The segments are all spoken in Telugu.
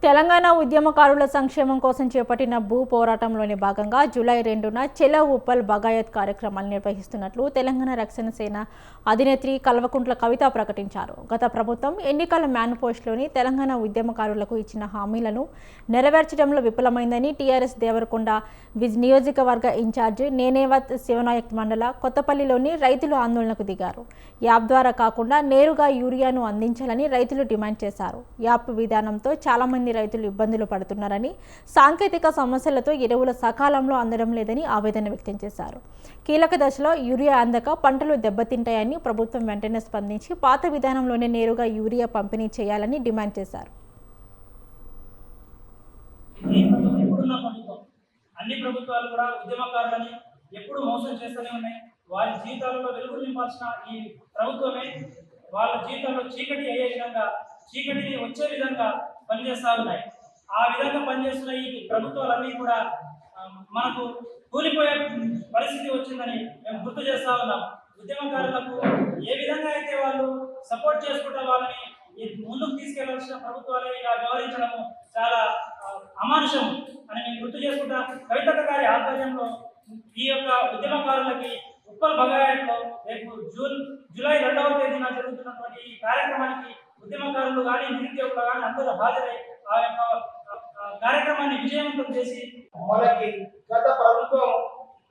తెలంగాణ ఉద్యమకారుల సంక్షేమం కోసం చేపట్టిన భూ పోరాటంలోని భాగంగా జూలై 2న చెలో ఉప్పల్ బగాయత్ కార్యక్రమాలు నిర్వహిస్తున్నట్లు తెలంగాణ రక్షణ సేన అధినేత్రి కల్వకుంట్ల కవిత ప్రకటించారు. గత ప్రభుత్వం ఎన్నికల మేనిఫెస్టోలోని తెలంగాణ ఉద్యమకారులకు ఇచ్చిన హామీలను నెరవేర్చడంలో విఫలమైందని టీఆర్ఎస్ దేవరకొండ నియోజకవర్గ ఇన్ఛార్జ్ నేనేవత్ శివనాయక్ మండల కొత్తపల్లిలోని రైతులు ఆందోళనకు దిగారు. యాప్ ద్వారా కాకుండా నేరుగా యూరియాను అందించాలని రైతులు డిమాండ్ చేశారు. యాప్ విధానంతో చాలామంది రైతులు ఇబ్బందులు పడుతున్నారని, సాంకేతిక సమస్యలతో ఎరువులు సకాలంలో అందడం లేదని ఆవేదన వ్యక్తం చేశారు. కీలక దశలో యూరియా అందక పంటలు దెబ్బతింటాయని ప్రభుత్వం వెంటనే స్పందించి పాత విధానంలోనే నేరుగా యూరియా పంపిణీ చేయాలని డిమాండ్ చేశారు. అన్ని ప్రభుత్వాలు కూడా ఉద్యమకారులని ఎప్పుడు మోసం చేస్తూనే ఉన్నాయి. వారి జీవితాలలో వెలుగు నింపాల్సిన ఈ ప్రభుత్వమే వాళ్ళ జీవితంలో చీకటి అయ్యే విధంగా, చీకటిని వచ్చే విధంగా పనిచేస్తూ ఉన్నాయి. ఆ విధంగా పనిచేస్తున్న ఈ ప్రభుత్వాలన్నీ కూడా మనకు కూలిపోయే పరిస్థితి వచ్చిందని మేము గుర్తు చేస్తూ ఉన్నాం. ఉద్యమకారులకు ఏ విధంగా అయితే వాళ్ళు సపోర్ట్ చేసుకుంటే వాళ్ళని ముందుకు తీసుకెళ్లాల్సిన ప్రభుత్వాలే ఇలా వ్యవహరించడము చాలా అమానుషం అని మేము గుర్తు చేసుకుంటా. కవితక్క గారి ఆధ్వర్యంలో ఈ యొక్క ఉద్యమకారులకి ఉప్పల్ బగాయత్లో రేపు జూలై 2వ తేదీన జరుగుతున్నటువంటి ఈ కార్యక్రమానికి ఉద్యమకారులు కానీ, నిరుద్యోగులు కానీ అందరూ హాజరై ఆ యొక్క కార్యక్రమాన్ని విజయవంతం చేసి, మనకి గత ప్రభుత్వం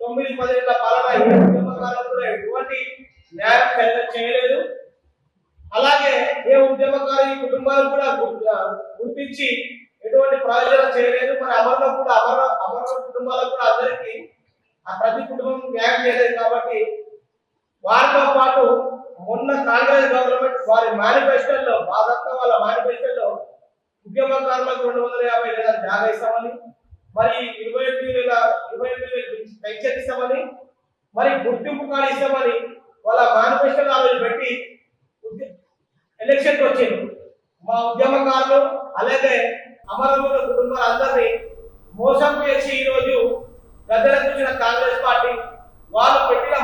9-10 ఏళ్ల పాలన ఉద్యమకారులకు ఎటువంటి న్యాయం చేయలేదు. అలాగే ఏ ఉద్యమకారు ఈ కుటుంబాలను కూడా గుర్తించి ఎటువంటి ప్రయోజనం చేయలేదు. మరి అమర కుటుంబాలకు కూడా అందరికీ ప్రతి కుటుంబం న్యాయం చేయలేదు. కాబట్టి వారితో పాటు మొన్న కాంగ్రెస్ గవర్నమెంట్ వారి మేనిఫెస్టోలో భారత వాళ్ళ మేనిఫెస్టోలో ఉద్యమకారులకు 250 వేల జాగా ఇస్తామని, మరి 28,000 పెన్షన్ ఇస్తామని, మరి గుర్తింపు కార్డు ఇస్తామని వాళ్ళ మేనిఫెస్టోలో ఆలోచన పెట్టి ఎలక్షన్కి వచ్చింది. మా ఉద్యమకారులు అలాగే అమరవీరుల కుటుంబాలందరినీ మోసం చేసి ఈరోజు గద్దెలకు వచ్చిన కాంగ్రెస్ పార్టీ వాళ్ళు పెట్టిన